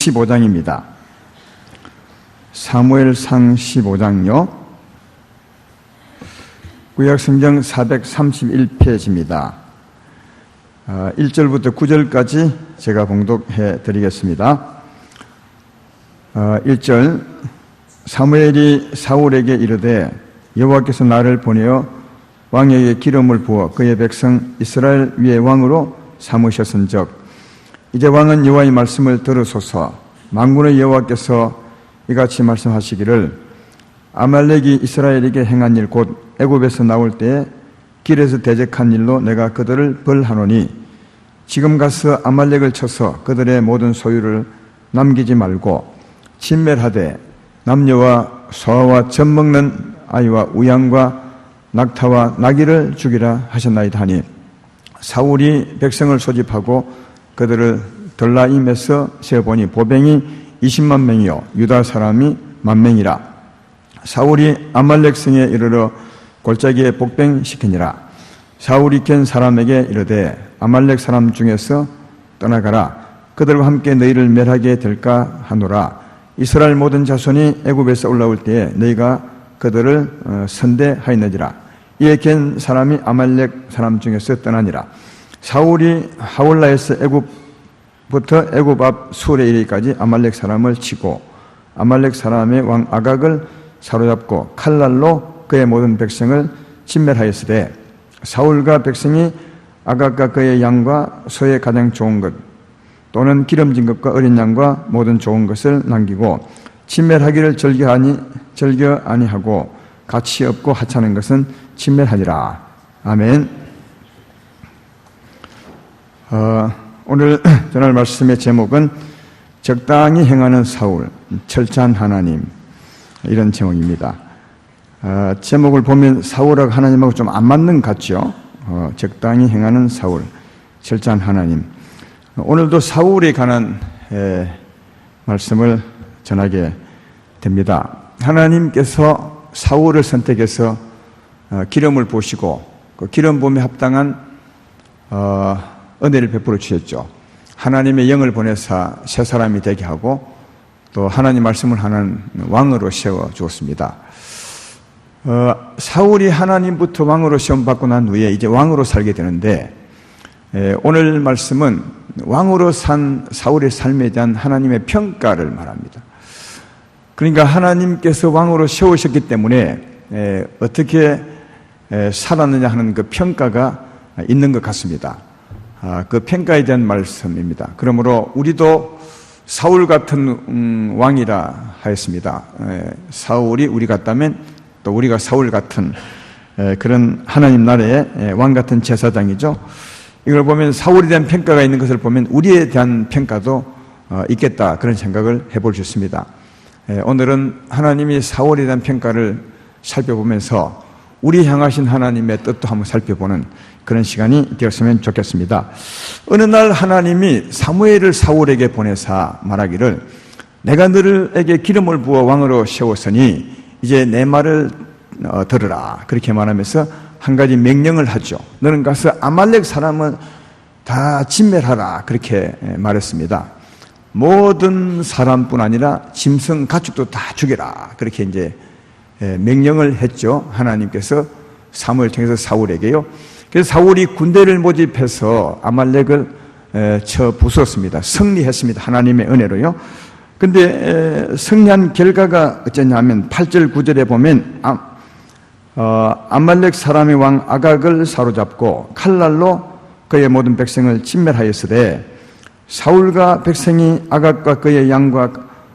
15장입니다. 사무엘상 15장요. 구약성경 431페이지입니다. 1절부터 9절까지 제가 봉독해 드리겠습니다. 1절 사무엘이 사울에게 이르되 여호와께서 나를 보내어 왕에게 기름을 부어 그의 백성 이스라엘 위에 왕으로 삼으셨은즉 이제 왕은 여호와의 말씀을 들으소서. 만군의 여호와께서 이같이 말씀하시기를 아말렉이 이스라엘에게 행한 일 곧 애굽에서 나올 때에 길에서 대적한 일로 내가 그들을 벌하노니 지금 가서 아말렉을 쳐서 그들의 모든 소유를 남기지 말고 진멸하되 남녀와 소아와 젖 먹는 아이와 우양과 낙타와 나귀를 죽이라 하셨나이다 하니 사울이 백성을 소집하고 그들을 들라임에서 세어보니 보병이 20만 명이요 유다 사람이 10,000명이라. 사울이 아말렉 성에 이르러 골짜기에 복병시키니라. 사울이 견 사람에게 이르되 아말렉 사람 중에서 떠나가라. 그들과 함께 너희를 멸하게 될까 하노라. 이스라엘 모든 자손이 애굽에서 올라올 때에 너희가 그들을 선대하였느니라. 이에 견 사람이 아말렉 사람 중에서 떠나니라. 사울이 하울라에서 애굽부터 애굽 앞 수레 이르기까지 아말렉 사람을 치고 아말렉 사람의 왕 아각을 사로잡고 칼날로 그의 모든 백성을 진멸하였으되 사울과 백성이 아각과 그의 양과 소의 가장 좋은 것 또는 기름진 것과 어린 양과 모든 좋은 것을 남기고 진멸하기를 절겨 아니하고 가치 없고 하찮은 것은 진멸하니라. 아멘. 오늘 전할 말씀의 제목은 적당히 행하는 사울, 철저한 하나님, 이런 제목입니다. 제목을 보면 사울하고 하나님하고 좀 안 맞는 것 같죠? 적당히 행하는 사울, 철저한 하나님. 오늘도 사울에 관한 말씀을 전하게 됩니다. 하나님께서 사울을 선택해서 기름을 부으시고 그 기름 부음에 합당한 은혜를 베풀어 주셨죠. 하나님의 영을 보내사 새 사람이 되게 하고 또 하나님 말씀을 하는 왕으로 세워 주었습니다. 사울이 하나님부터 왕으로 시험 받고 난 후에 이제 왕으로 살게 되는데 오늘 말씀은 왕으로 산 사울의 삶에 대한 하나님의 평가를 말합니다. 그러니까 하나님께서 왕으로 세우셨기 때문에 어떻게 살았느냐 하는 그 평가가 있는 것 같습니다. 그 평가에 대한 말씀입니다. 그러므로 우리도 사울 같은 왕이라 하였습니다. 사울이 우리 같다면 또 우리가 사울 같은 그런 하나님 나라의 왕 같은 제사장이죠. 이걸 보면 사울에 대한 평가가 있는 것을 보면 우리에 대한 평가도 있겠다, 그런 생각을 해볼 수 있습니다. 오늘은 하나님이 사울에 대한 평가를 살펴보면서 우리 향하신 하나님의 뜻도 한번 살펴보는 그런 시간이 되었으면 좋겠습니다. 어느 날 하나님이 사무엘을 사울에게 보내사 말하기를 내가 너에게 기름을 부어 왕으로 세웠으니 이제 내 말을 들으라, 그렇게 말하면서 한 가지 명령을 하죠. 너는 가서 아말렉 사람을 다 진멸하라, 그렇게 말했습니다. 모든 사람뿐 아니라 짐승 가축도 다 죽여라, 그렇게 이제 명령을 했죠. 하나님께서 사무엘 통해서 사울에게요. 그래서 사울이 군대를 모집해서 아말렉을 쳐 부쉈습니다. 승리했습니다. 하나님의 은혜로요. 근데 승리한 결과가 어쩌냐면 8절 9절에 보면 아말렉 사람의 왕 아각을 사로잡고 칼날로 그의 모든 백성을 진멸하였으되 사울과 백성이 아각과 그의 양과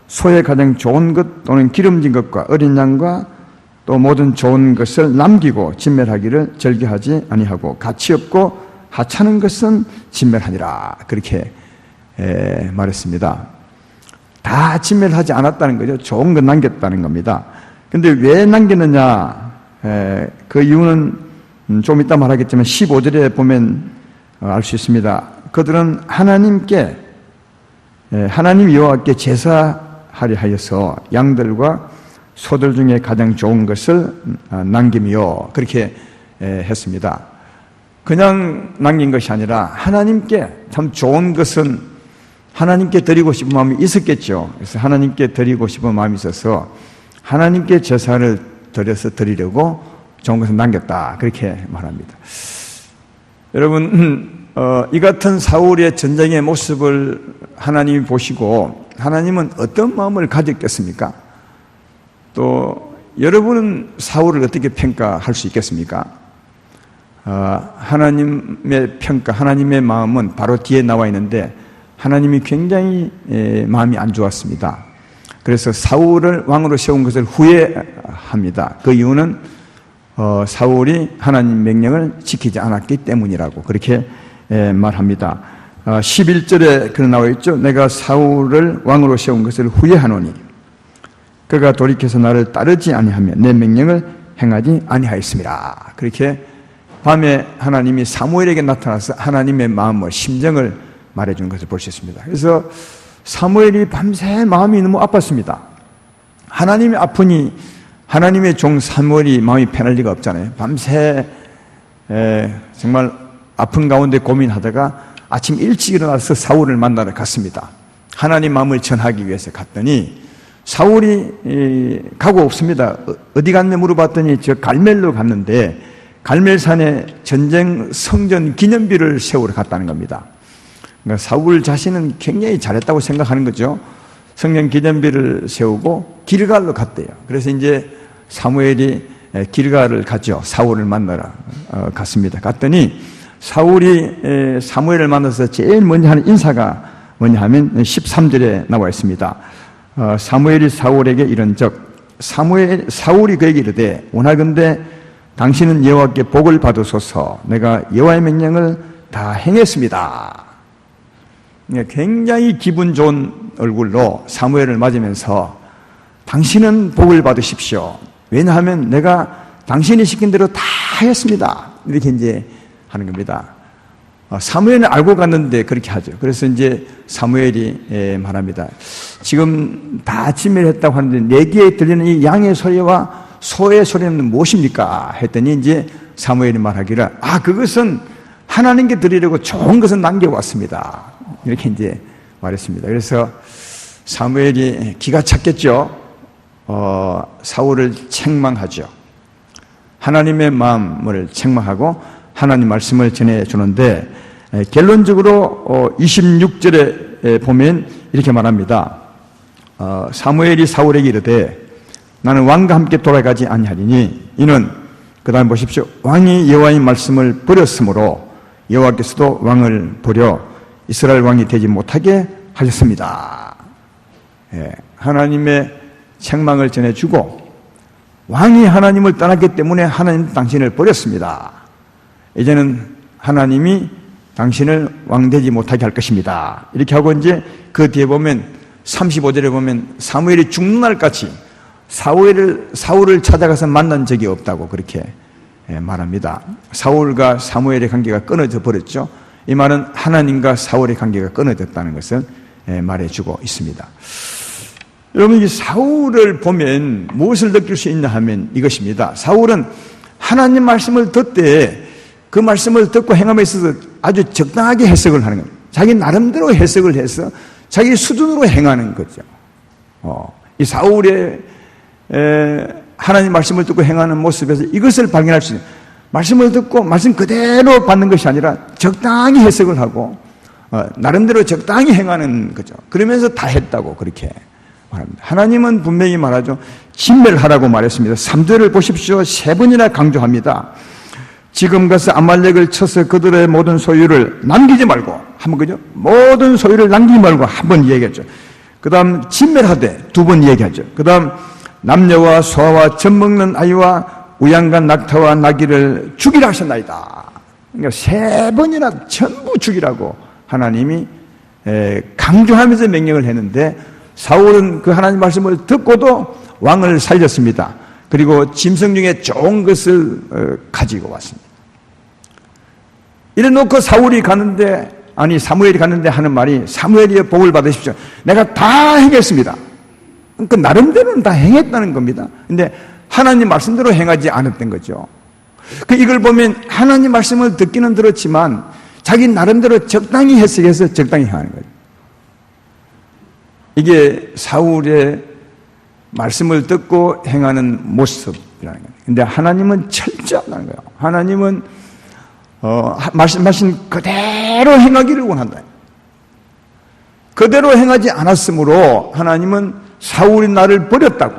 소의 가장 좋은 것 또는 기름진 것과 어린 양과 또 모든 좋은 것을 남기고 진멸하기를 절개하지 아니하고 가치 없고 하찮은 것은 진멸하니라, 그렇게 말했습니다. 다 진멸하지 않았다는 거죠. 좋은 것 남겼다는 겁니다. 근데 왜 남겼느냐, 그 이유는 좀 이따 말하겠지만 15절에 보면 알 수 있습니다. 그들은 하나님께 하나님 여호와께 제사하려 하여서 양들과 소들 중에 가장 좋은 것을 남기며, 그렇게 했습니다. 그냥 남긴 것이 아니라 하나님께 참 좋은 것은 하나님께 드리고 싶은 마음이 있었겠죠. 그래서 하나님께 드리고 싶은 마음이 있어서 하나님께 제사를 드리려고 좋은 것을 남겼다. 그렇게 말합니다. 여러분, 이 같은 사울의 전쟁의 모습을 하나님이 보시고 하나님은 어떤 마음을 가졌겠습니까? 또 여러분은 사울을 어떻게 평가할 수 있겠습니까? 하나님의 평가, 하나님의 마음은 바로 뒤에 나와 있는데 하나님이 굉장히 마음이 안 좋았습니다. 그래서 사울을 왕으로 세운 것을 후회합니다. 그 이유는 사울이 하나님 명령을 지키지 않았기 때문이라고 그렇게 말합니다. 11절에 그런 나와 있죠. 내가 사울을 왕으로 세운 것을 후회하노니 그가 돌이켜서 나를 따르지 아니하며 내 명령을 행하지 아니하였습니다. 그렇게 밤에 하나님이 사무엘에게 나타나서 하나님의 마음을, 심정을 말해주는 것을 볼 수 있습니다. 그래서 사무엘이 밤새 마음이 너무 아팠습니다. 하나님이 아프니 하나님의 종 사무엘이 마음이 편할 리가 없잖아요. 밤새 정말 아픈 가운데 고민하다가 아침 일찍 일어나서 사울을 만나러 갔습니다. 하나님 마음을 전하기 위해서 갔더니 사울이 가고 없습니다. 어디 갔냐 물어봤더니 저 갈멜로 갔는데 갈멜산에 전쟁 성전 기념비를 세우러 갔다는 겁니다. 그러니까 사울 자신은 굉장히 잘했다고 생각하는 거죠. 성전 기념비를 세우고 길갈로 갔대요. 그래서 이제 사무엘이 길갈을 갔죠. 사울을 만나러 갔습니다. 갔더니 사울이 사무엘을 만나서 제일 먼저 하는 인사가 뭐냐 하면 13절에 나와 있습니다. 사무엘이 사울에게 이른즉 사울이 그에게 이르되 원하건대 당신은 여호와께 복을 받으소서 내가 여호와의 명령을 다 행했습니다. 굉장히 기분 좋은 얼굴로 사무엘을 맞으면서 당신은 복을 받으십시오. 왜냐하면 내가 당신이 시킨 대로 다 했습니다. 이렇게 이제 하는 겁니다. 사무엘은 알고 갔는데 그렇게 하죠. 그래서 이제 사무엘이 말합니다. 지금 다 진멸했다고 하는데 내게 들리는 이 양의 소리와 소의 소리는 무엇입니까? 했더니 이제 사무엘이 말하기를 그것은 하나님께 드리려고 좋은 것은 남겨왔습니다. 이렇게 이제 말했습니다. 그래서 사무엘이 기가 찼겠죠. 사울을 책망하죠. 하나님의 마음을 책망하고 하나님 말씀을 전해주는데 결론적으로 26절에 보면 이렇게 말합니다. 사무엘이 사울에게 이르되 나는 왕과 함께 돌아가지 아니하리니 이는 그 다음 보십시오. 왕이 여호와의 말씀을 버렸으므로 여호와께서도 왕을 버려 이스라엘 왕이 되지 못하게 하셨습니다. 하나님의 책망을 전해주고 왕이 하나님을 떠났기 때문에 하나님 당신을 버렸습니다. 이제는 하나님이 당신을 왕되지 못하게 할 것입니다. 이렇게 하고 이제 그 뒤에 보면 35절에 보면 사무엘이 죽는 날까지 사울을 찾아가서 만난 적이 없다고 그렇게 말합니다. 사울과 사무엘의 관계가 끊어져 버렸죠. 이 말은 하나님과 사울의 관계가 끊어졌다는 것을 말해주고 있습니다. 여러분, 이 사울을 보면 무엇을 느낄 수 있냐 하면 이것입니다. 사울은 하나님 말씀을 듣되 그 말씀을 듣고 행함에 있어서 아주 적당하게 해석을 하는 겁니다. 자기 나름대로 해석을 해서 자기 수준으로 행하는 거죠. 이 사울의 하나님 말씀을 듣고 행하는 모습에서 이것을 발견할 수 있는, 말씀을 듣고 말씀 그대로 받는 것이 아니라 적당히 해석을 하고 나름대로 적당히 행하는 거죠. 그러면서 다 했다고 그렇게 말합니다. 하나님은 분명히 말하죠. 진멸하라고 말했습니다. 3절을 보십시오. 3번이나 강조합니다. 지금 가서 아말렉을 쳐서 그들의 모든 소유를 남기지 말고, 한번 그죠? 모든 소유를 남기지 말고 한번 얘기했죠. 그 다음 진멸하되 2번 얘기하죠. 그 다음 남녀와 소아와 젖 먹는 아이와 우양간 낙타와 나귀를 죽이라 하셨나이다. 그러니까 3번이나 전부 죽이라고 하나님이 강조하면서 명령을 했는데 사울은 그 하나님 말씀을 듣고도 왕을 살렸습니다. 그리고 짐승 중에 좋은 것을 가지고 왔습니다. 이래 놓고 사무엘이 갔는데 하는 말이 사무엘이여 복을 받으십시오. 내가 다 행했습니다. 그 나름대로는 다 행했다는 겁니다. 근데 하나님 말씀대로 행하지 않았던 거죠. 이걸 보면 하나님 말씀을 듣기는 들었지만 자기 나름대로 적당히 해석해서 적당히 행하는 거죠. 이게 사울의 말씀을 듣고 행하는 모습이라는 거예요. 근데 하나님은 철저하다는 거예요. 하나님은 말씀하신 그대로 행하기를 원한다. 그대로 행하지 않았으므로 하나님은 사울이 나를 버렸다고,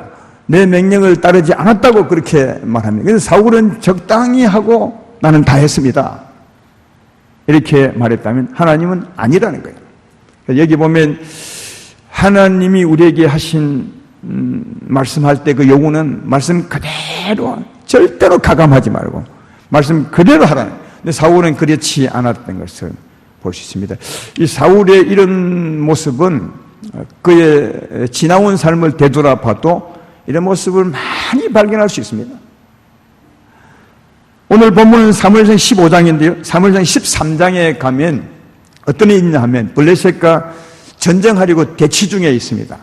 내 명령을 따르지 않았다고 그렇게 말합니다. 그래서 사울은 적당히 하고 나는 다 했습니다, 이렇게 말했다면 하나님은 아니라는 거예요. 여기 보면 하나님이 우리에게 하신 말씀할 때 그 요구는 말씀 그대로, 절대로 가감하지 말고 말씀 그대로 하라는 거예요. 근데 사울은 그렇지 않았던 것을 볼 수 있습니다. 이 사울의 이런 모습은 그의 지나온 삶을 되돌아봐도 이런 모습을 많이 발견할 수 있습니다. 오늘 본문은 사무엘상 15장인데요. 사무엘상 13장에 가면 어떤 일이 있냐 하면 블레셋과 전쟁하려고 대치 중에 있습니다.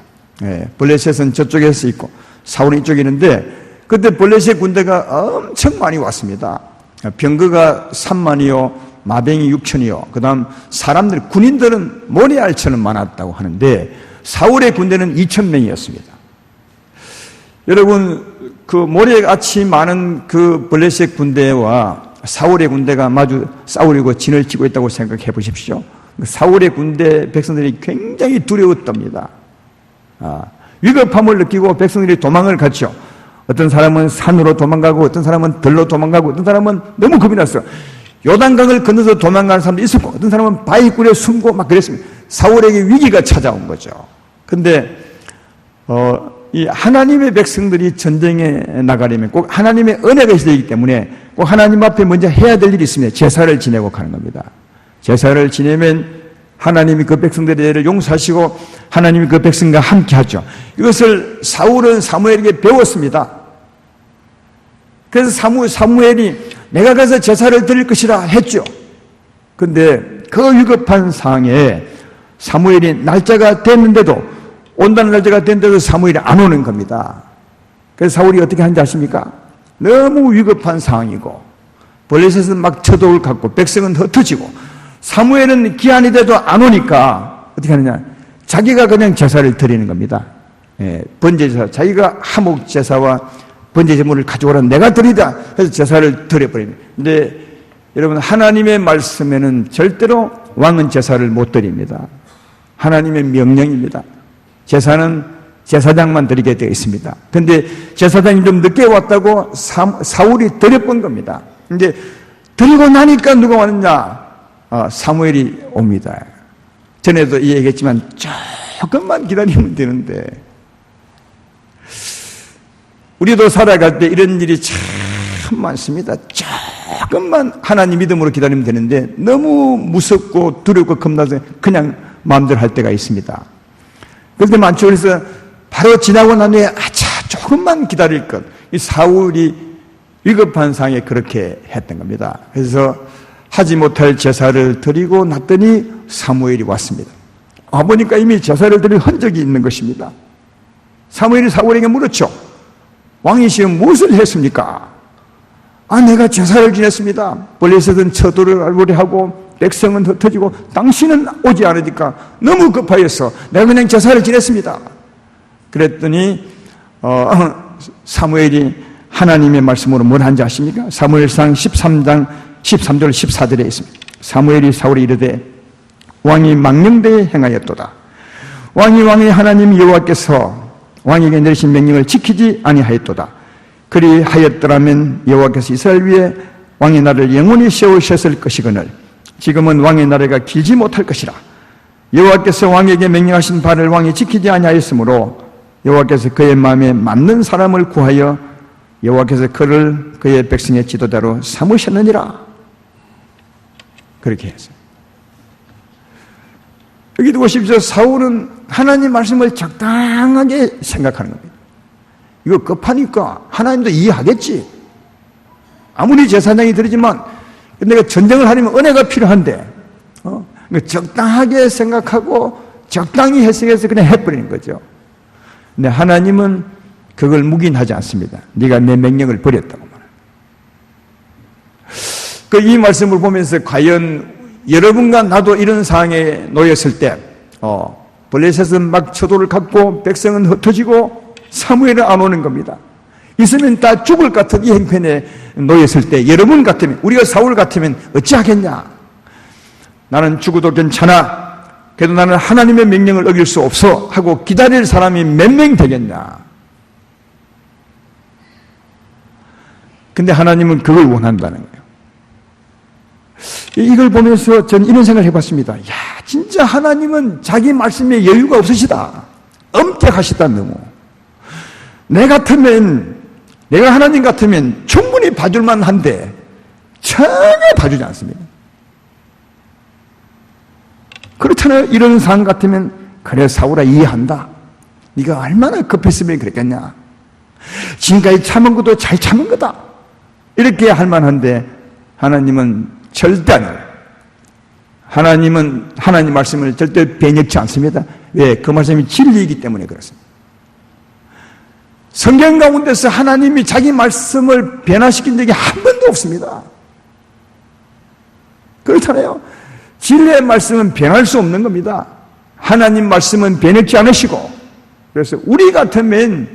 블레셋은 저쪽에서 있고 사울은 이쪽에 있는데, 그때 블레셋 군대가 엄청 많이 왔습니다. 병거가 3만이요 마병이 6천이요. 그 다음 사람들, 군인들은 모래알처럼 많았다고 하는데 사울의 군대는 2,000명이었습니다. 여러분, 그 모래같이 많은 그 블레셋 군대와 사울의 군대가 마주 싸우려고 진을 치고 있다고 생각해 보십시오. 사울의 군대 백성들이 굉장히 두려웠답니다. 위급함을 느끼고 백성들이 도망을 갔죠. 어떤 사람은 산으로 도망가고, 어떤 사람은 들로 도망가고, 어떤 사람은 너무 겁이 났어요. 요단강을 건너서 도망가는 사람도 있었고, 어떤 사람은 바위굴에 숨고 막 그랬습니다. 사울에게 위기가 찾아온 거죠. 근데 이 하나님의 백성들이 전쟁에 나가려면 꼭 하나님의 은혜가 있어야 되기 때문에 꼭 하나님 앞에 먼저 해야 될 일이 있습니다. 제사를 지내고 가는 겁니다. 제사를 지내면 하나님이 그 백성들의 죄를 용서하시고 하나님이 그 백성과 함께 하죠. 이것을 사울은 사무엘에게 배웠습니다. 그래서 사무엘이 내가 가서 제사를 드릴 것이라 했죠. 그런데 그 위급한 상황에 사무엘이 날짜가 됐는데도, 온다는 날짜가 됐는데도 사무엘이 안 오는 겁니다. 그래서 사울이 어떻게 하는지 아십니까? 너무 위급한 상황이고 블레셋은 막 쳐도울 같고 백성은 흩어지고 사무엘은 기한이 돼도 안 오니까 어떻게 하느냐, 자기가 그냥 제사를 드리는 겁니다. 번제제사, 자기가 화목제사와 번제제물을 가져오라, 내가 드리다 해서 제사를 드려버립니다. 근데 여러분, 하나님의 말씀에는 절대로 왕은 제사를 못 드립니다. 하나님의 명령입니다. 제사는 제사장만 드리게 되어 있습니다. 그런데 제사장이 좀 늦게 왔다고 사울이 드려본 겁니다. 근데 드리고 나니까 누가 왔느냐? 사무엘이 옵니다. 전에도 얘기했지만 조금만 기다리면 되는데, 우리도 살아갈 때 이런 일이 참 많습니다. 조금만 하나님 믿음으로 기다리면 되는데 너무 무섭고 두렵고 겁나서 그냥 마음대로 할 때가 있습니다. 그럴 때 많죠. 그래서 바로 지나고 난 후에 조금만 기다릴 것. 이 사울이 위급한 상황에 그렇게 했던 겁니다. 그래서 하지 못할 제사를 드리고 났더니 사무엘이 왔습니다. 보니까 이미 제사를 드릴 흔적이 있는 것입니다. 사무엘이 사울에게 물었죠. 왕이시여 무엇을 했습니까? 내가 제사를 지냈습니다. 블레셋은 쳐도를 알고리하고 백성은 흩어지고 당신은 오지 않으니까 너무 급하여서 내가 그냥 제사를 지냈습니다. 그랬더니 사무엘이 하나님의 말씀으로 뭘 한지 아십니까? 사무엘상 13장 13절 14절에 있습니다. 사무엘이 사울에 이르되 왕이 망령되이 행하였도다. 왕이 하나님 여호와께서 왕에게 내리신 명령을 지키지 아니하였도다. 그리하였더라면 여호와께서 이스라엘 위에 왕의 나라를 영원히 세우셨을 것이거늘 지금은 왕의 나라가 길지 못할 것이라. 여호와께서 왕에게 명령하신 바를 왕이 지키지 아니하였으므로 여호와께서 그의 마음에 맞는 사람을 구하여 여호와께서 그를 그의 백성의 지도자로 삼으셨느니라. 그렇게 했어요. 여기도 보십시오. 사울은 하나님 말씀을 적당하게 생각하는 겁니다. 이거 급하니까 하나님도 이해하겠지. 아무리 제사장이 드리지만 내가 전쟁을 하려면 은혜가 필요한데 적당하게 생각하고 적당히 해석해서 그냥 해버리는 거죠. 근데 하나님은 그걸 묵인하지 않습니다. 네가 내 명령을 버렸다고 말합니다. 이 말씀을 보면서 과연 여러분과 나도 이런 상황에 놓였을 때 블레셋은 막 처도를 갖고 백성은 흩어지고 사무엘은 안 오는 겁니다. 있으면 다 죽을 것 같은 이 형편에 놓였을 때 여러분 같으면, 우리가 사울 같으면 어찌하겠냐? 나는 죽어도 괜찮아. 그래도 나는 하나님의 명령을 어길 수 없어 하고 기다릴 사람이 몇 명 되겠냐? 근데 하나님은 그걸 원한다는 거예요. 이걸 보면서 저는 이런 생각을 해봤습니다. 야, 진짜 하나님은 자기 말씀에 여유가 없으시다. 엄격하시다, 너무. 내가 하나님 같으면 충분히 봐줄만 한데 전혀 봐주지 않습니다. 그렇잖아요. 이런 상황 같으면, 그래 사울아 이해한다. 네가 얼마나 급했으면 그랬겠냐. 지금까지 참은 것도 잘 참은 거다. 이렇게 할 만한데 하나님은 절대 안 해요. 하나님은 하나님 말씀을 절대 변혁치 않습니다. 왜? 그 말씀이 진리이기 때문에 그렇습니다. 성경 가운데서 하나님이 자기 말씀을 변화시킨 적이 한 번도 없습니다. 그렇잖아요. 진리의 말씀은 변할 수 없는 겁니다. 하나님 말씀은 변혁지 않으시고, 그래서 우리 같으면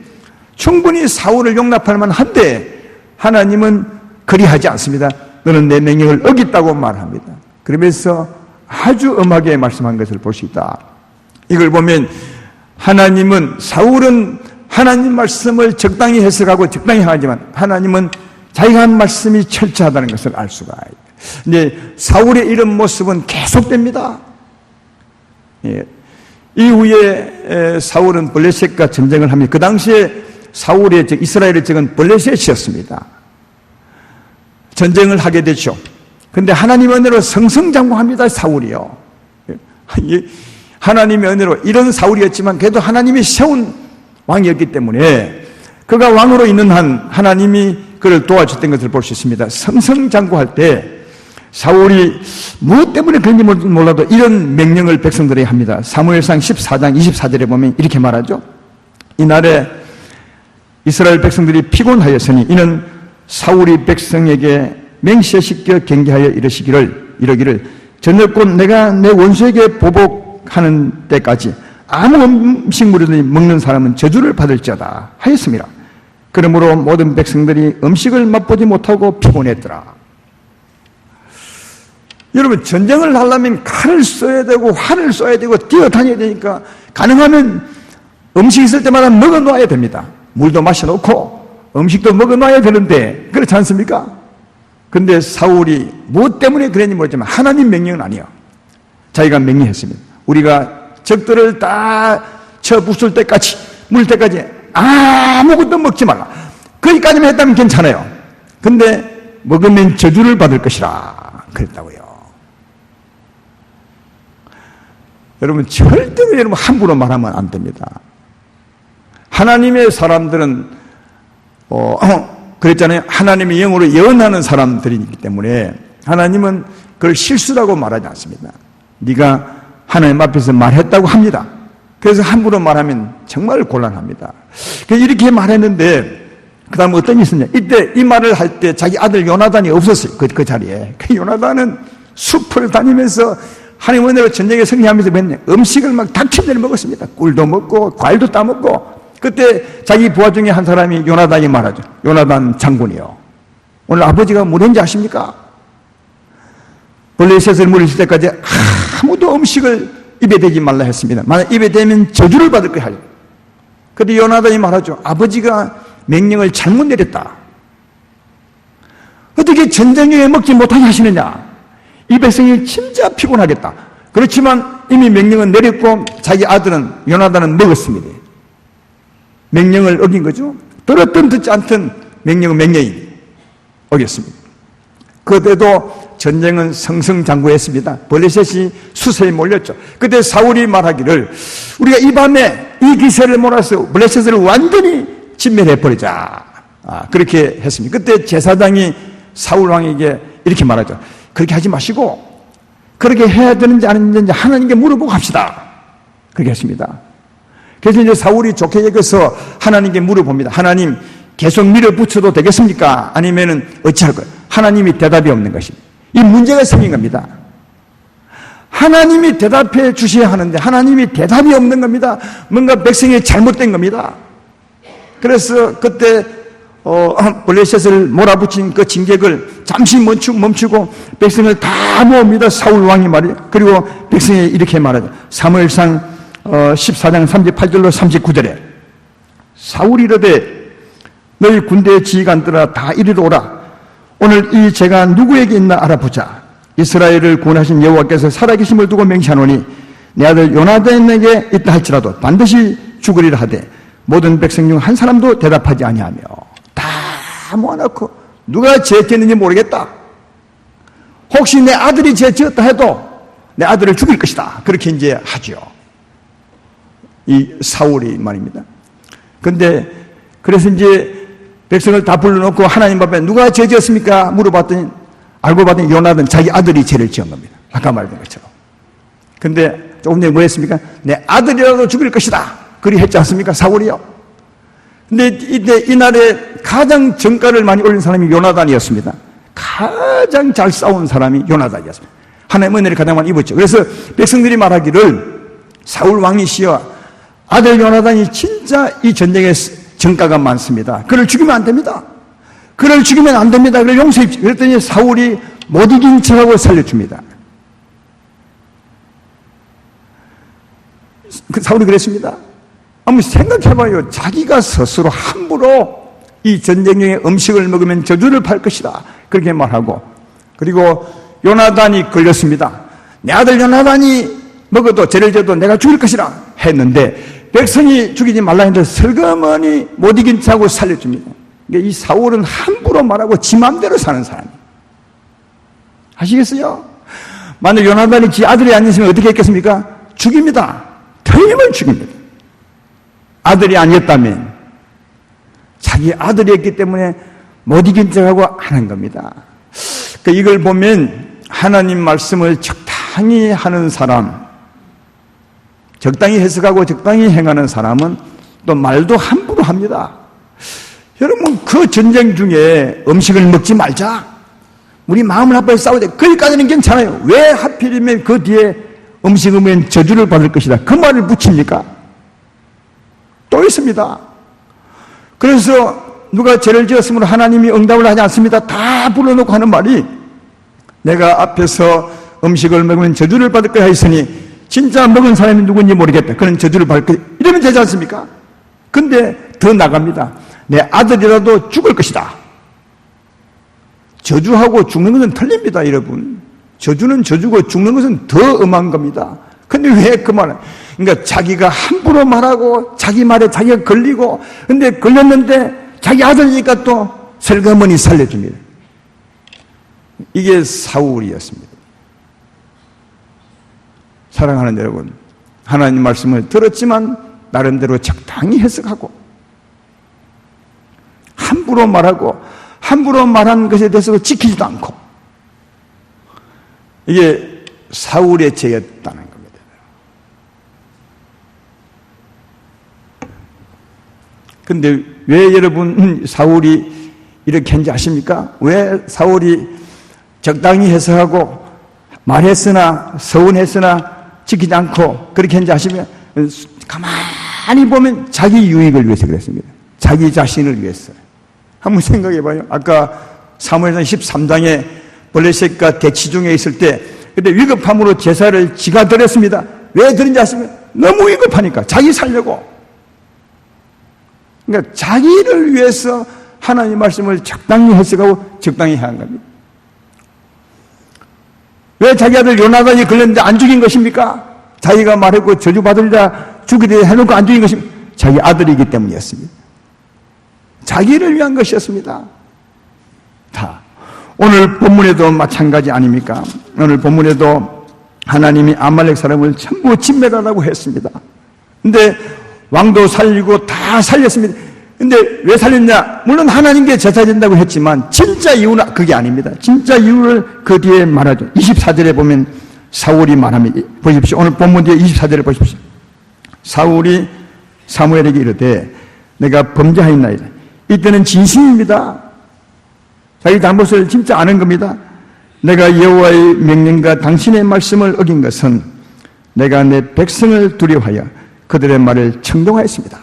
충분히 사울을 용납할 만한데 하나님은 그리하지 않습니다. 너는 내 명령을 어겼다고 말합니다. 그러면서 아주 엄하게 말씀한 것을 볼 수 있다. 이걸 보면 사울은 하나님 말씀을 적당히 해석하고 적당히 하지만 하나님은 자기가 한 말씀이 철저하다는 것을 알 수가 있다. 근데 사울의 이런 모습은 계속됩니다. 예. 이후에 사울은 블레셋과 전쟁을 합니다. 그 당시에 사울의 이스라엘의 적은 블레셋이었습니다. 전쟁을 하게 되죠. 근데 하나님의 은혜로 승승장구합니다, 사울이요. 하나님의 은혜로 이런 사울이었지만 그래도 하나님이 세운 왕이었기 때문에 그가 왕으로 있는 한 하나님이 그를 도와줬던 것을 볼 수 있습니다. 승승장구할 때 사울이 무엇 때문에 그런지 몰라도 이런 명령을 백성들에게 합니다. 사무엘상 14장 24절에 보면 이렇게 말하죠. 이날에 이스라엘 백성들이 피곤하였으니 이는 사울이 백성에게 맹세시켜 경계하여 이러기를 저녁곧 내가 내 원수에게 보복하는 때까지 아무 음식물을 먹는 사람은 저주를 받을지어다 하였습니다. 그러므로 모든 백성들이 음식을 맛보지 못하고 피곤했더라. 여러분, 전쟁을 하려면 칼을 써야 되고 활을 써야 되고 뛰어다녀야 되니까 가능하면 음식 있을 때마다 먹어놔야 됩니다. 물도 마셔놓고 음식도 먹어놔야 되는데 그렇지 않습니까? 근데 사울이 무엇 때문에 그랬는지 모르지만 하나님 명령은 아니에요. 자기가 명령했습니다. 우리가 적들을 다 쳐 부술 때까지, 물 때까지 아무것도 먹지 말라. 거기까지만 했다면 괜찮아요. 근데 먹으면 저주를 받을 것이라 그랬다고요. 여러분, 절대로 여러분 함부로 말하면 안 됩니다. 하나님의 사람들은 그랬잖아요. 하나님의 영으로 예언하는 사람들이기 때문에 하나님은 그걸 실수라고 말하지 않습니다. 네가 하나님 앞에서 말했다고 합니다. 그래서 함부로 말하면 정말 곤란합니다. 그래서 이렇게 말했는데 그 다음 어떤 일이 있었냐. 이때 이 말을 할 때 자기 아들 요나단이 없었어요. 그 자리에. 그 요나단은 숲을 다니면서 하나님 은혜로 전쟁에 승리하면서 맨날 음식을 막 닥치는 대로 먹었습니다. 꿀도 먹고 과일도 따먹고. 그때 자기 부하 중에 한 사람이 요나단이 말하죠. 요나단 장군이요. 오늘 아버지가 뭐랬는지 아십니까? 블레셋을 물리칠 때까지 아무도 음식을 입에 대지 말라 했습니다. 만약 입에 대면 저주를 받을 거야. 그런데 요나단이 말하죠. 아버지가 명령을 잘못 내렸다. 어떻게 전쟁 중에 먹지 못하게 하시느냐. 이 백성이 진짜 피곤하겠다. 그렇지만 이미 명령은 내렸고 자기 아들은 요나단은 먹었습니다. 명령을 어긴 거죠. 들었든 듣지 않든 명령은 명령이 어겼습니다. 그때도 전쟁은 승승장구했습니다. 블레셋이 수세에 몰렸죠. 그때 사울이 말하기를 우리가 이 밤에 이 기세를 몰아서 블레셋을 완전히 진멸해버리자. 그렇게 했습니다. 그때 제사장이 사울 왕에게 이렇게 말하죠. 그렇게 하지 마시고 그렇게 해야 되는지 안 되는지 하나님께 물어보고 합시다. 그렇게 했습니다. 그래서 이제 사울이 좋게 여겨서 하나님께 물어봅니다. 하나님, 계속 밀어붙여도 되겠습니까? 아니면은 어찌할 거예요? 하나님이 대답이 없는 것입니다. 이 문제가 생긴 겁니다. 하나님이 대답해 주셔야 하는데 하나님이 대답이 없는 겁니다. 뭔가 백성이 잘못된 겁니다. 그래서 그때 블레셋을 몰아붙인 그 진격을 잠시 멈추고 백성을 다 모읍니다. 사울 왕이 말이에요. 그리고 백성이 이렇게 말하죠. 사무엘상 14장 38절로 39절에 사울이 이르되 너희 군대의 지휘관들아 다 이리로 오라. 오늘 이 죄가 누구에게 있나 알아보자. 이스라엘을 구원하신 여호와께서 살아계심을 두고 맹세하노니 내 아들 요나단에게 있다 할지라도 반드시 죽으리라 하되 모든 백성 중 한 사람도 대답하지 아니하며 다 모아놓고 누가 죄 지었는지 모르겠다. 혹시 내 아들이 죄 지었다 해도 내 아들을 죽일 것이다. 그렇게 이제 하죠. 이 사울이 말입니다. 근데 그래서 이제 백성을 다 불러놓고 하나님 앞에 누가 죄 지었습니까? 물어봤더니 알고 봤더니 요나단 자기 아들이 죄를 지은 겁니다. 아까 말했던 것처럼. 근데 조금 전에 뭐 했습니까? 내 아들이라도 죽일 것이다. 그리 했지 않습니까? 사울이요. 근데 이때 이날에 가장 정가를 많이 올린 사람이 요나단이었습니다. 가장 잘 싸운 사람이 요나단이었습니다. 하나님의 은혜를 가장 많이 입었죠. 그래서 백성들이 말하기를 사울 왕이시여 아들 요나단이 진짜 이 전쟁에 정가가 많습니다. 그를 죽이면 안 됩니다. 그를 죽이면 안 됩니다. 그를 용서해. 그랬더니 사울이 못 이긴 척하고 살려줍니다. 사울이 그랬습니다. 한번 생각해봐요. 자기가 스스로 함부로 이 전쟁 중에 음식을 먹으면 저주를 받을 것이다. 그렇게 말하고 그리고 요나단이 걸렸습니다. 내 아들 요나단이 먹어도 죄를 져도 내가 죽일 것이라 했는데 백성이 죽이지 말라 했는데 슬그머니 못 이긴 척하고 살려줍니다. 이 사울은 함부로 말하고 지 맘대로 사는 사람이에요. 아시겠어요? 만약 요나단이 지 아들이 아니었으면 어떻게 했겠습니까? 죽입니다. 틀림을 죽입니다. 아들이 아니었다면 자기 아들이었기 때문에 못 이긴 척하고 하는 겁니다. 이걸 보면 하나님 말씀을 적당히 하는 사람, 적당히 해석하고 적당히 행하는 사람은 또 말도 함부로 합니다. 여러분 그 전쟁 중에 음식을 먹지 말자. 우리 마음을 합해 싸우자. 거기까지는 괜찮아요. 왜 하필이면 그 뒤에 음식을 먹으면 저주를 받을 것이다. 그 말을 붙입니까? 또 있습니다. 그래서 누가 죄를 지었으므로 하나님이 응답을 하지 않습니다. 다 불러놓고 하는 말이 내가 앞에서 음식을 먹으면 저주를 받을 거야 했으니 진짜 먹은 사람이 누군지 모르겠다. 그는 저주를 받을 거야. 이러면 되지 않습니까? 근데 더 나갑니다. 내 아들이라도 죽을 것이다. 저주하고 죽는 것은 틀립니다, 여러분. 저주는 저주고 죽는 것은 더 엄한 겁니다. 근데 왜 그 말을? 그러니까 자기가 함부로 말하고 자기 말에 자기가 걸리고 근데 걸렸는데 자기 아들이니까 또 슬그머니 살려줍니다. 이게 사울이었습니다. 사랑하는 여러분, 하나님 말씀을 들었지만 나름대로 적당히 해석하고 함부로 말하고 함부로 말한 것에 대해서 지키지도 않고 이게 사울의 죄였다는 겁니다. 근데 왜 여러분 사울이 이렇게 했는지 아십니까? 왜 사울이 적당히 해석하고 말했으나 서운했으나 지키지 않고 그렇게 했는지 아시면 가만히 보면 자기 유익을 위해서 그랬습니다. 자기 자신을 위해서. 한번 생각해봐요. 아까 사무엘상 13장에 블레셋과 대치 중에 있을 때 그때 위급함으로 제사를 지가 드렸습니다. 왜 드린지 아시면 너무 위급하니까 자기 살려고. 그러니까 자기를 위해서 하나님 말씀을 적당히 해석하고 적당히 해야 하는 겁니다. 왜 자기 아들 요나단이 걸렸는데 안 죽인 것입니까? 자기가 말했고 저주받으리라 죽이리라 해놓고 안 죽인 것입니다. 자기 아들이기 때문이었습니다. 자기를 위한 것이었습니다. 다. 오늘 본문에도 마찬가지 아닙니까? 오늘 본문에도 하나님이 아말렉 사람을 전부 진멸하라고 했습니다. 근데 왕도 살리고 다 살렸습니다. 근데 왜 살렸냐? 물론 하나님께 제사 드린다고 했지만 진짜 이유는 그게 아닙니다. 진짜 이유를 그 뒤에 말하죠. 24절에 보면 사울이 말합니다. 보십시오. 오늘 본문 뒤에 24절에 보십시오. 사울이 사무엘에게 이르되 내가 범죄하였나이다. 이때는 진심입니다. 자기 잘못을 진짜 아는 겁니다. 내가 여호와의 명령과 당신의 말씀을 어긴 것은 내가 내 백성을 두려워하여 그들의 말을 청종하였습니다.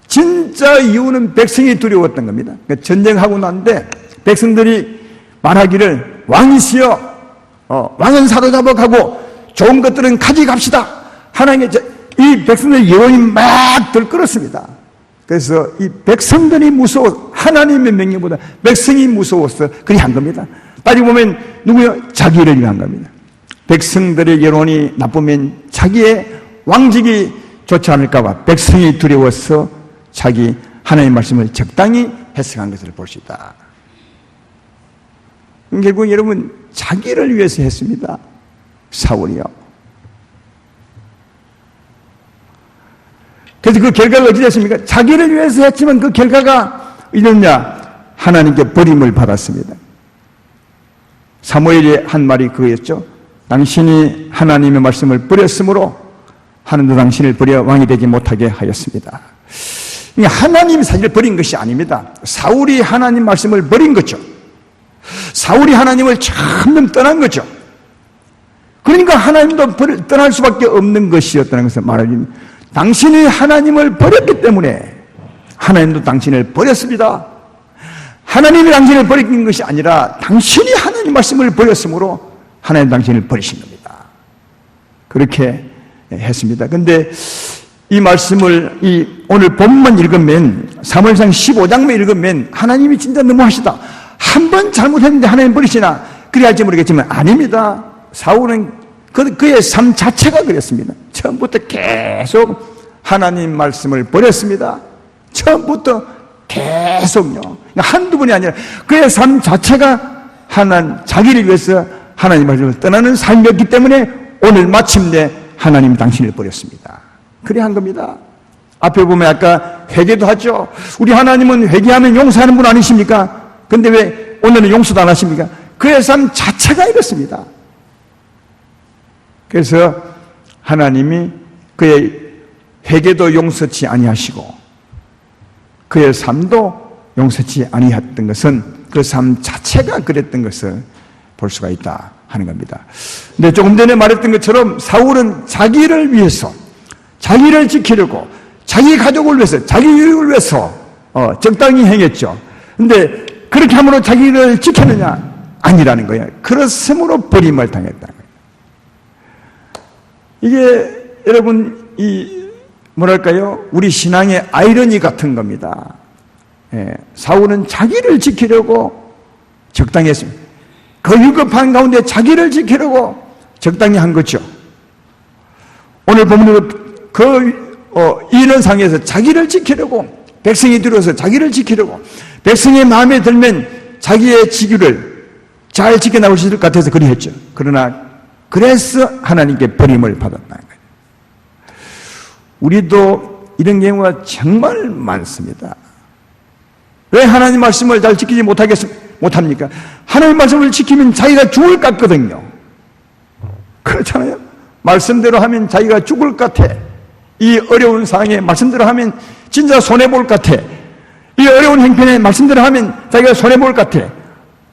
진짜 이유는 백성이 두려웠던 겁니다. 그러니까 전쟁하고 났는데 백성들이 말하기를 왕이시여, 왕은 사로잡아 가고 좋은 것들은 가져갑시다. 하나님의 이 백성들의 여론이 막 들끓었습니다. 그래서 이 백성들이 무서워, 하나님의 명령보다 백성이 무서워서 그리 한 겁니다. 따지고 보면 누구요? 자기를 위한 겁니다. 백성들의 여론이 나쁘면 자기의 왕직이 좋지 않을까 봐 백성이 두려워서 자기 하나님의 말씀을 적당히 해석한 것을 볼 수 있다. 결국 여러분 자기를 위해서 했습니다. 사울이요. 그래서 그 결과가 어찌 됐습니까? 자기를 위해서 했지만 그 결과가 이랬냐? 하나님께 버림을 받았습니다. 사무엘이 한 말이 그거였죠. 당신이 하나님의 말씀을 버렸으므로 하나님도 당신을 버려 왕이 되지 못하게 하였습니다. 하나님이 사실 버린 것이 아닙니다. 사울이 하나님 말씀을 버린 거죠. 사울이 하나님을 점점 떠난 거죠. 그러니까 하나님도 떠날 수밖에 없는 것이었다는 것을 말합니다. 당신이 하나님을 버렸기 때문에 하나님도 당신을 버렸습니다. 하나님이 당신을 버린 것이 아니라 당신이 하나님 말씀을 버렸으므로 하나님 당신을 버리신 겁니다. 그렇게 했습니다. 그런데 이 말씀을 오늘 본문만 읽으면 사무엘상 15장만 읽으면 하나님이 진짜 너무하시다. 한 번 잘못했는데 하나님 버리시나 그리 할지 모르겠지만 아닙니다. 사울은 그의 삶 자체가 그랬습니다. 처음부터 계속 하나님 말씀을 버렸습니다. 처음부터 계속요. 한두 번이 아니라 그의 삶 자체가 자기를 위해서 하나님 말씀을 떠나는 삶이었기 때문에 오늘 마침내 하나님 당신을 버렸습니다. 그래 한 겁니다. 앞에 보면 아까 회개도 하죠. 우리 하나님은 회개하면 용서하는 분 아니십니까? 근데 왜 오늘은 용서도 안 하십니까? 그의 삶 자체가 이렇습니다. 그래서 하나님이 그의 회개도 용서치 아니하시고 그의 삶도 용서치 아니했던 것은 그 삶 자체가 그랬던 것을 볼 수가 있다 하는 겁니다. 근데 조금 전에 말했던 것처럼 사울은 자기를 위해서, 자기를 지키려고, 자기 가족을 위해서, 자기 유익을 위해서 적당히 행했죠. 근데 그렇게 함으로 자기를 지켰느냐? 아니라는 거예요. 그렇음으로 버림을 당했다는 거예요. 이게 여러분 뭐랄까요? 우리 신앙의 아이러니 같은 겁니다. 사울은 자기를 지키려고 적당히 했습니다. 그 위급한 가운데 자기를 지키려고 적당히 한 거죠. 오늘 보면 인원상에서 자기를 지키려고, 백성이 들어서 자기를 지키려고, 백성의 마음에 들면 자기의 지규를 잘 지켜나올 수 있을 것 같아서 그리 했죠. 그래서 하나님께 버림을 받았다는 거예요. 우리도 이런 경우가 정말 많습니다. 왜 하나님 말씀을 잘 지키지 못합니까? 하나님 말씀을 지키면 자기가 죽을 것 같거든요. 그렇잖아요. 말씀대로 하면 자기가 죽을 것 같아. 이 어려운 상황에 말씀대로 하면 진짜 손해볼 것 같아. 이 어려운 형편에 말씀대로 하면 자기가 손해볼 것 같아.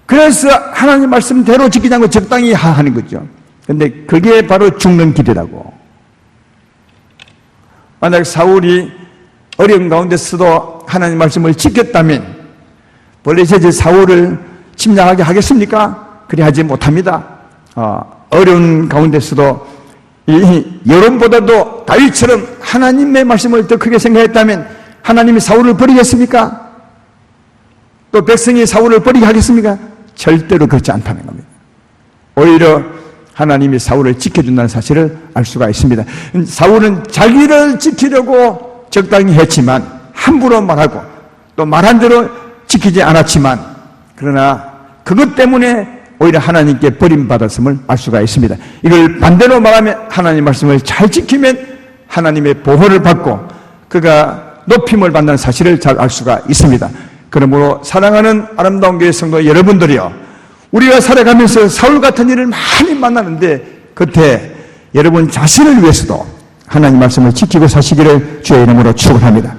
그래서 하나님 말씀대로 지키지 않고 적당히 하는 거죠. 근데 그게 바로 죽는 길이라고. 만약 사울이 어려운 가운데서도 하나님 말씀을 지켰다면 블레셋이 사울을 침략하게 하겠습니까? 그리 하지 못합니다. 어려운 가운데서도 이 여론보다도 다윗처럼 하나님의 말씀을 더 크게 생각했다면 하나님이 사울을 버리겠습니까? 또 백성이 사울을 버리게 하겠습니까? 절대로 그렇지 않다는 겁니다. 오히려 하나님이 사울을 지켜준다는 사실을 알 수가 있습니다. 사울은 자기를 지키려고 적당히 했지만 함부로 말하고 또 말한 대로 지키지 않았지만 그러나 그것 때문에 오히려 하나님께 버림받았음을 알 수가 있습니다. 이걸 반대로 말하면 하나님 말씀을 잘 지키면 하나님의 보호를 받고 그가 높임을 받는 사실을 잘 알 수가 있습니다. 그러므로 사랑하는 아름다운 교회 성도 여러분들이요, 우리가 살아가면서 사울 같은 일을 많이 만나는데 그때 여러분 자신을 위해서도 하나님 말씀을 지키고 사시기를 주의 이름으로 축원합니다.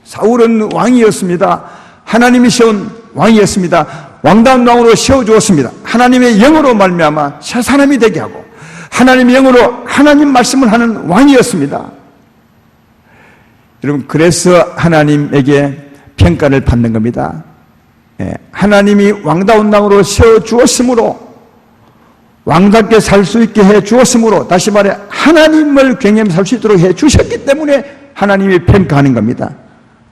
사울은 왕이었습니다. 하나님이 세운 왕이었습니다. 왕다운 왕으로 세워주었습니다. 하나님의 영으로 말미암아 새 사람이 되게 하고 하나님의 영으로 하나님 말씀을 하는 왕이었습니다. 여러분, 그래서 하나님에게 평가를 받는 겁니다. 하나님이 왕다운 왕으로 세워주었으므로, 왕답게 살 수 있게 해주었으므로, 다시 말해 하나님을 경외하며 살 수 있도록 해주셨기 때문에 하나님이 평가하는 겁니다.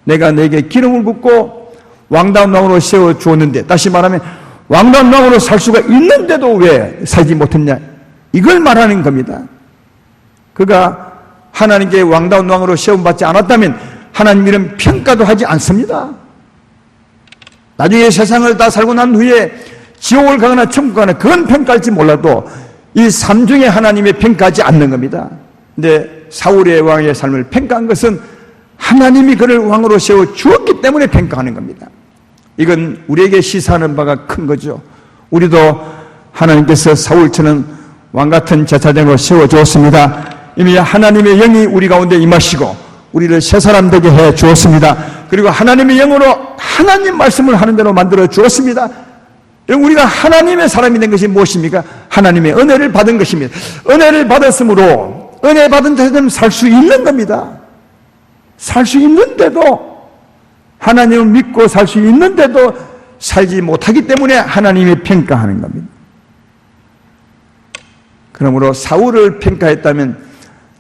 내가 내게 기름을 붓고 왕다운 왕으로 세워주었는데, 다시 말하면 왕다운 왕으로 살 수가 있는데도 왜 살지 못했냐, 이걸 말하는 겁니다. 그가 하나님께 왕다운 왕으로 세움받지 않았다면 하나님 이런 평가도 하지 않습니다. 나중에 세상을 다 살고 난 후에 지옥을 가거나 천국 가거나 그건 평가할지 몰라도 이 삶 중에 하나님의 평가하지 않는 겁니다. 근데 사울의 왕의 삶을 평가한 것은 하나님이 그를 왕으로 세워 주었기 때문에 평가하는 겁니다. 이건 우리에게 시사하는 바가 큰 거죠. 우리도 하나님께서 사울처럼 왕같은 제사장으로 세워주었습니다. 이미 하나님의 영이 우리 가운데 임하시고 우리를 새 사람 되게 해 주었습니다. 그리고 하나님의 영으로 하나님 말씀을 하는 대로 만들어 주었습니다. 우리가 하나님의 사람이 된 것이 무엇입니까? 하나님의 은혜를 받은 것입니다. 은혜를 받았으므로 은혜 받은 자들은 살 수 있는 겁니다. 살 수 있는데도, 하나님을 믿고 살 수 있는데도 살지 못하기 때문에 하나님이 평가하는 겁니다. 그러므로 사울을 평가했다면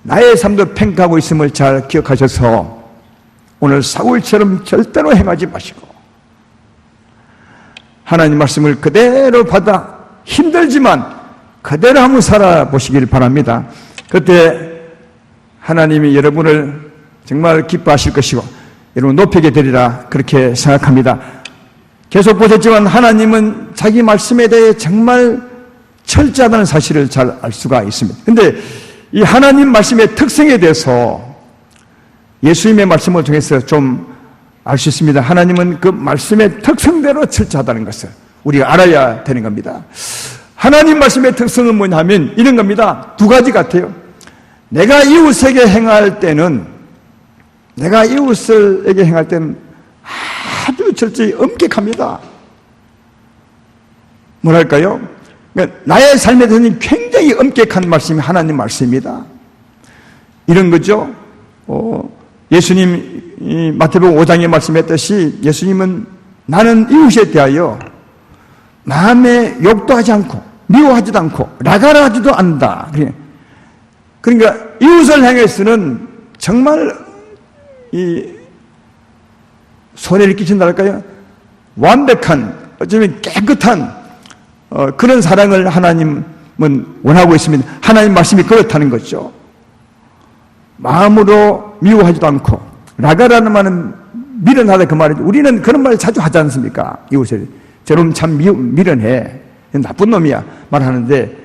나의 삶도 평가하고 있음을 잘 기억하셔서 오늘 사울처럼 절대로 행하지 마시고 하나님 말씀을 그대로 받아 힘들지만 그대로 한번 살아보시길 바랍니다. 그때 하나님이 여러분을 정말 기뻐하실 것이고 여러분 높이게 되리라, 그렇게 생각합니다. 계속 보셨지만 하나님은 자기 말씀에 대해 정말 철저하다는 사실을 잘 알 수가 있습니다. 그런데 이 하나님 말씀의 특성에 대해서 예수님의 말씀을 통해서 좀 알 수 있습니다. 하나님은 그 말씀의 특성대로 철저하다는 것을 우리가 알아야 되는 겁니다. 하나님 말씀의 특성은 뭐냐면 이런 겁니다. 두 가지 같아요. 내가 이웃에게 행할 때는 아주 철저히 엄격합니다. 뭐랄까요? 그러니까 나의 삶에 대해서는 굉장히 엄격한 말씀이 하나님 말씀입니다. 이런 거죠. 예수님 마태복음 5장에 말씀했듯이 예수님은 나는 이웃에 대하여 마음에 욕도 하지 않고 미워하지도 않고 라가라 하지도 않는다. 그러니까 이웃을 향해서는 정말 이 손해를 끼친다 할까요? 완벽한, 어쩌면 깨끗한 그런 사랑을 하나님은 원하고 있습니다. 하나님 말씀이 그렇다는 거죠. 마음으로 미워하지도 않고, 라가라는 말은 미련하다 그 말이죠. 우리는 그런 말을 자주 하지 않습니까? 이웃을. 저놈 참 미련해. 나쁜 놈이야. 말하는데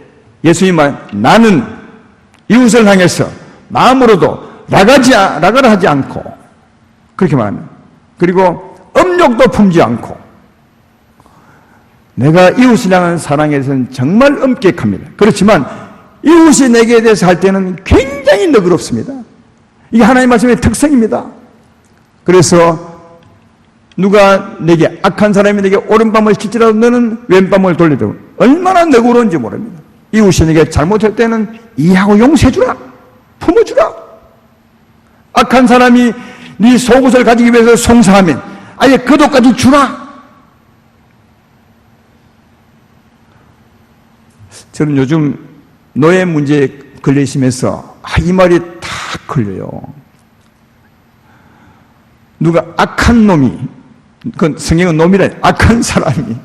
예수님은 나는 이웃을 향해서 마음으로도 라가라 하지 않고, 그렇게 말합니다. 그리고 음욕도 품지 않고, 내가 이웃을 향한 사랑에 대해서는 정말 엄격합니다. 그렇지만 이웃이 내게 대해서 할 때는 굉장히 너그럽습니다. 이게 하나님 말씀의 특성입니다. 그래서 누가 내게, 악한 사람이 내게 오른밤을 칠지라도 너는 왼밤을 돌려도, 얼마나 너그러운지 모릅니다. 이웃이 내게 잘못할 때는 이해하고 용서해주라, 품어주라. 악한 사람이 네 속옷을 가지기 위해서 송사하면 아예 그 돈까지 주라. 저는 요즘 노예 문제에 걸려 있으면서 이 말이 다 걸려요. 누가 악한 놈이, 그건 성경은 놈이라, 악한 사람이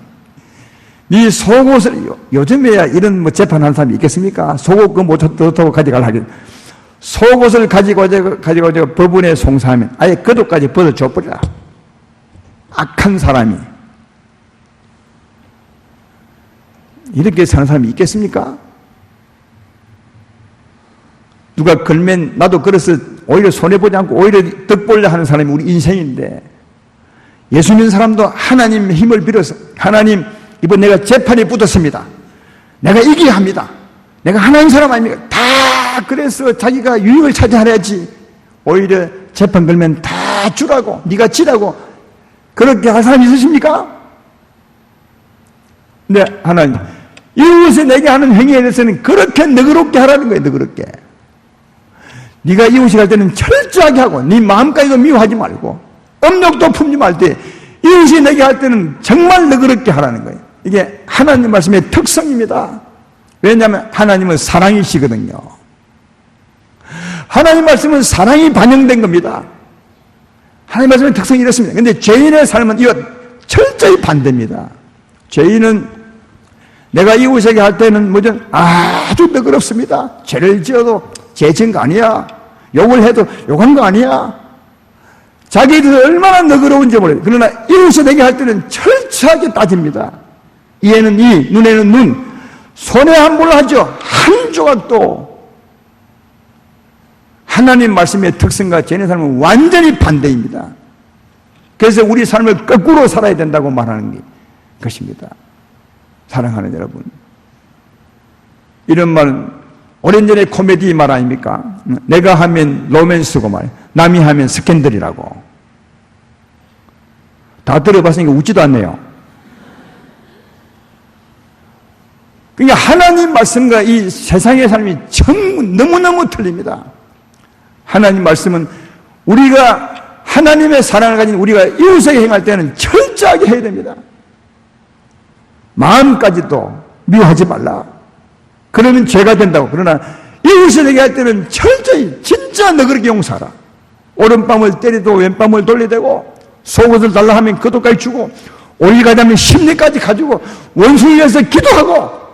네 속옷을, 요즘에야 이런 재판하는 사람이 있겠습니까? 속옷 그거 못 좋다고 가져가려 하겠. 속옷을 가지고 법원에 송사하면 아예 그 돈까지 벗어줘버리라. 악한 사람이. 이렇게 사는 사람이 있겠습니까? 누가 걸면 나도 그래서 오히려 손해보지 않고 오히려 덕보려 하는 사람이 우리 인생인데, 예수 믿는 사람도 하나님의 힘을 빌어서, 하나님 이번 내가 재판에 붙었습니다. 내가 이겨야 합니다. 내가 하나님 사람 아닙니까? 다 그래서 자기가 유익을 찾아야지 오히려 재판 걸면 다 주라고, 네가 지라고 그렇게 할 사람이 있으십니까? 근데 하나님, 이웃이 내게 하는 행위에 대해서는 그렇게 너그럽게 하라는 거예요. 너그럽게. 네가 이웃이 할 때는 철저하게 하고 네 마음까지도 미워하지 말고 음욕도 품지 말되 이웃이 내게 할 때는 정말 너그럽게 하라는 거예요. 이게 하나님 말씀의 특성입니다. 왜냐하면 하나님은 사랑이시거든요. 하나님 말씀은 사랑이 반영된 겁니다. 하나님 말씀의 특성이 이렇습니다. 그런데 죄인의 삶은 이와 철저히 반대입니다. 죄인은 내가 이웃에게 할 때는 뭐죠? 아주 너그럽습니다. 죄를 지어도 죄 지은 거 아니야. 욕을 해도 욕한 거 아니야. 자기들이 얼마나 너그러운지 모르겠어요. 그러나 이웃에게 할 때는 철저하게 따집니다. 이에는 이, 눈에는 눈, 손에 함부로 하죠. 한 조각도. 하나님 말씀의 특성과 죄인의 삶은 완전히 반대입니다. 그래서 우리 삶을 거꾸로 살아야 된다고 말하는 것입니다. 사랑하는 여러분, 이런 말은 오랜전에 코미디 말 아닙니까? 내가 하면 로맨스고 말, 남이 하면 스캔들이라고. 다 들어봤으니까 웃지도 않네요. 그러니까 하나님 말씀과 이 세상의 삶이 너무너무 틀립니다. 하나님 말씀은 우리가 하나님의 사랑을 가진 우리가 이웃에게 행할 때는 철저하게 해야 됩니다. 마음까지도 미워하지 말라. 그러면 죄가 된다고. 그러나 이웃에게 할 때는 철저히 진짜 너그럽게 용서하라. 오른밤을 때리도 왼밤을 돌려대고 속옷을 달라 하면 그것까지 주고 오일 가자면 심리까지 가지고 원수를 위해서 기도하고.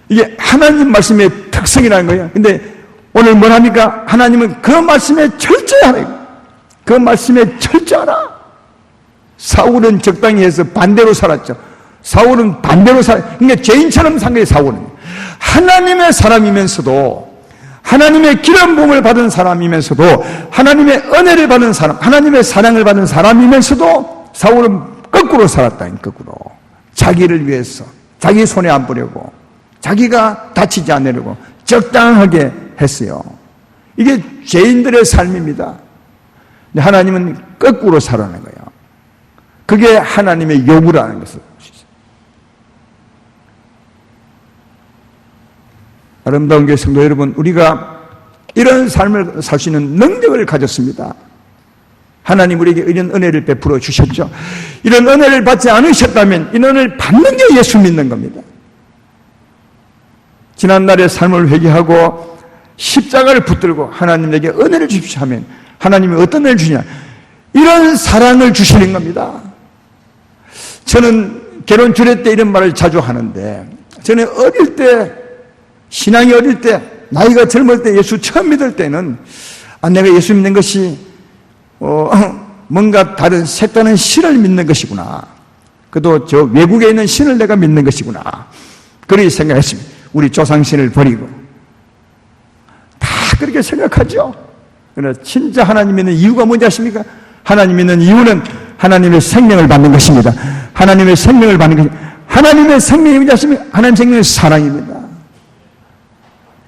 이게 하나님 말씀의 특성이라는 거예요. 근데 오늘 뭘 합니까? 하나님은 그 말씀에 철저히 하라. 그 말씀에 철저하라. 사울은 적당히 해서 반대로 살았죠. 사울은 반대로 그러니까 죄인처럼 산 거예요. 사울은 하나님의 사람이면서도 하나님의 기름 부음을 받은 사람이면서도 하나님의 은혜를 받은 사람, 하나님의 사랑을 받은 사람이면서도 사울은 거꾸로 살았다. 거꾸로 자기를 위해서 자기 손에 안 보려고 자기가 다치지 않으려고 적당하게 했어요. 이게 죄인들의 삶입니다. 근데 하나님은 거꾸로 살아가는 거예요. 그게 하나님의 요구라는 것을. 아름다운 교회 성도 여러분, 우리가 이런 삶을 살 수 있는 능력을 가졌습니다. 하나님 우리에게 이런 은혜를 베풀어 주셨죠. 이런 은혜를 받지 않으셨다면 이 은혜를 받는 게 예수 믿는 겁니다. 지난날의 삶을 회개하고 십자가를 붙들고 하나님에게 은혜를 주십시오 하면 하나님이 어떤 은혜를 주냐? 이런 사랑을 주시는 겁니다. 저는 결혼 주례 때 이런 말을 자주 하는데, 저는 어릴 때, 신앙이 어릴 때, 나이가 젊을 때, 예수 처음 믿을 때는 내가 예수 믿는 것이 뭔가 다른 색다른 신을 믿는 것이구나. 그도 저 외국에 있는 신을 내가 믿는 것이구나. 그렇게 생각했습니다. 우리 조상신을 버리고 다 그렇게 생각하죠. 그러나 진짜 하나님 믿는 이유가 뭔지 아십니까? 하나님 믿는 이유는 하나님의 생명을 받는 것입니다. 하나님의 생명을 받는 것입니다. 하나님의 생명이 뭔지 아십니까? 하나님의 생명은 사랑입니다.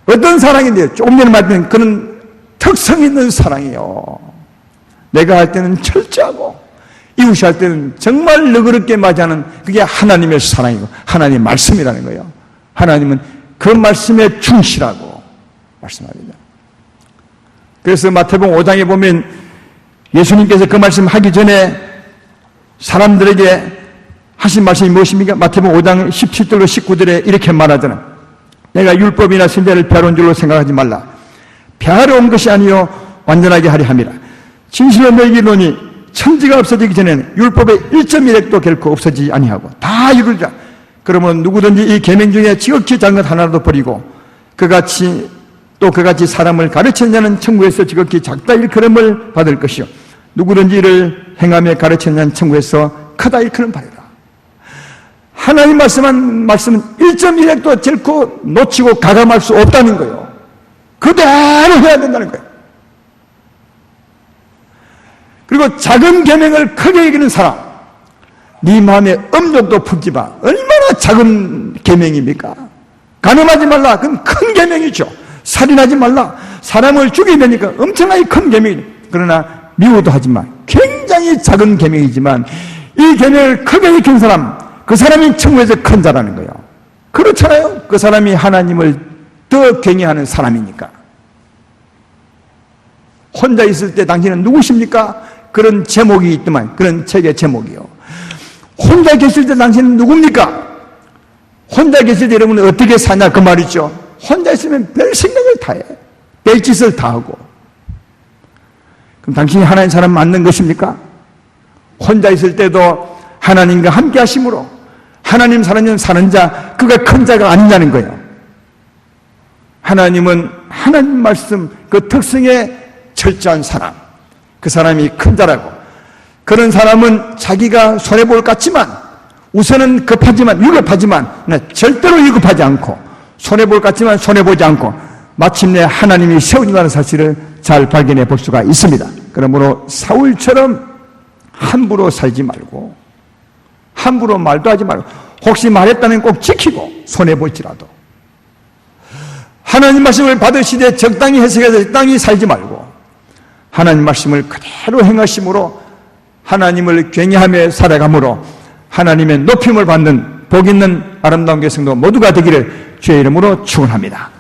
어떤 사랑인데요? 조금 전에 말했던 그런 특성 있는 사랑이에요. 내가 할 때는 철저하고 이웃이 할 때는 정말 너그럽게 맞이하는 그게 하나님의 사랑이고 하나님의 말씀이라는 거예요. 하나님은 그 말씀에 충실하고 말씀합니다. 그래서 마태복음 5장에 보면 예수님께서 그 말씀 하기 전에 사람들에게 하신 말씀이 무엇입니까? 마태복음 5장 17절로 19절에 이렇게 말하잖아요. 내가 율법이나 선지자를 폐하러 온 줄로 생각하지 말라. 폐하러 온 것이 아니요 완전하게 하려 함이라. 진실로 너희에게 이르노니 천지가 없어지기 전에는 율법의 1.1획도 결코 없어지지 아니하고 다 이루리라. 그러면 누구든지 이 계명 중에 지극히 작은 것 하나라도 버리고 그같이 사람을 가르치는 자는 천국에서 지극히 작다 일컬음을 받을 것이요 누구든지 이를 행하며 가르치는 자는 천국에서 크다 일컬음 받으리라. 하나님 말씀은 1.1획도 결코 놓치고 가감할 수 없다는 거예요. 그대로 해야 된다는 거예요. 그리고 작은 계명을 크게 여기는 사람, 네 마음에 음욕도 품지 마. 얼마나 작은 계명입니까? 간음하지 말라. 그건 큰 계명이죠. 살인하지 말라. 사람을 죽이려니까 엄청나게 큰 계명이죠. 그러나 미워도 하지 마. 굉장히 작은 계명이지만 이 계명을 크게 익힌 사람, 그 사람이 천국에서 큰 자라는 거예요. 그렇잖아요. 그 사람이 하나님을 더 경외하는 사람이니까. 혼자 있을 때 당신은 누구십니까? 그런 제목이 있더만, 그런 책의 제목이요. 혼자 계실 때 당신은 누굽니까? 혼자 계실 때 여러분은 어떻게 사냐 그 말이죠. 혼자 있으면 별 생각을 다 해. 별 짓을 다 하고. 그럼 당신이 하나님 사람 맞는 것입니까? 혼자 있을 때도 하나님과 함께 하심으로 하나님 사랑하는 사는 자, 그가 큰 자가 아니냐는 거예요. 하나님은 하나님 말씀 그 특성에 철저한 사람, 그 사람이 큰 자라고. 그런 사람은 자기가 손해볼 것 같지만, 우선은 급하지만 위급하지만 절대로 위급하지 않고, 손해볼 것 같지만 손해보지 않고 마침내 하나님이 세우신다는 사실을 잘 발견해 볼 수가 있습니다. 그러므로 사울처럼 함부로 살지 말고, 함부로 말도 하지 말고, 혹시 말했다면 꼭 지키고 손해볼지라도 하나님 말씀을 받으시되 적당히 해석해서 적당히 살지 말고 하나님 말씀을 그대로 행하심으로 하나님을 경외하며 살아감으로 하나님의 높임을 받는 복 있는 아름다운 교성도 모두가 되기를 주의 이름으로 축원합니다.